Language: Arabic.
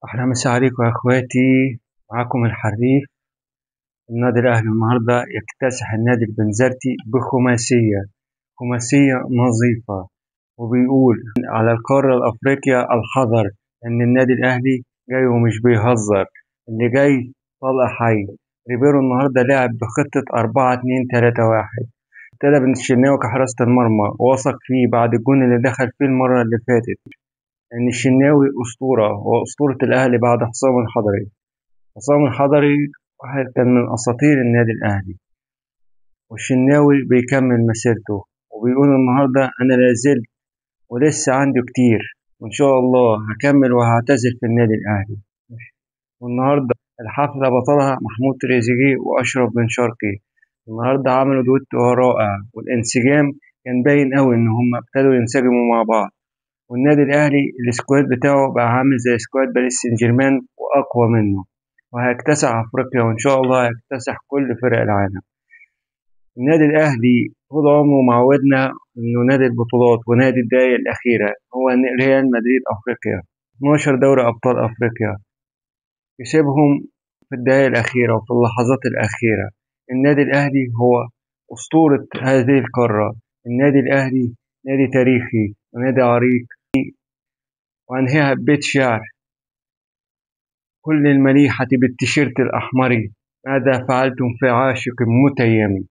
أحلى مسا عليكم يا إخواتي. معاكم الحريف. النادي الأهلي النهاردة يكتسح النادي البنزرتي بخماسية، خماسية نظيفة. وبيقول على القارة الأفريقيا الحذر إن النادي الأهلي جاي ومش بيهزر، اللي جاي طلع حي. ريبيرو النهاردة لعب بخطة 4-2-3-1. ابتدى بن الشناوي كحراسة المرمى، وثق فيه بعد الجون اللي دخل فيه المرة اللي فاتت، إن الشناوي أسطورة وأسطورة الأهلي بعد حسام الحضري. حسام الحضري واحد كان من أساطير النادي الأهلي، والشناوي بيكمل مسيرته وبيقول النهاردة أنا لازلت ولسه عندي كتير، وإن شاء الله هكمل وهعتزل في النادي الأهلي. والنهاردة الحفلة بطلها محمود تريزيجيه وأشرف بن شرقي. النهاردة عملوا دويتو رائع، والانسجام كان باين قوي إن هم ابتدوا ينسجموا مع بعض. والنادي الأهلي السكواد بتاعه بقى عامل زي سكواد باريس سان جيرمان وأقوى منه، وهيكتسح أفريقيا، وإن شاء الله هيكتسح كل فرق العالم. النادي الأهلي طول عمره معودنا إنه نادي البطولات ونادي الدقايق الأخيرة، هو ريال مدريد أفريقيا. 12 دوري أبطال أفريقيا كسبهم في الدقايق الأخيرة وفي اللحظات الأخيرة. النادي الأهلي هو أسطورة هذه القارة. النادي الأهلي نادي تاريخي ونادي عريق. وأنهيها ببيت شعر: كل المليحة بالتيشيرت الأحمر، ماذا فعلتم في عاشق متيم.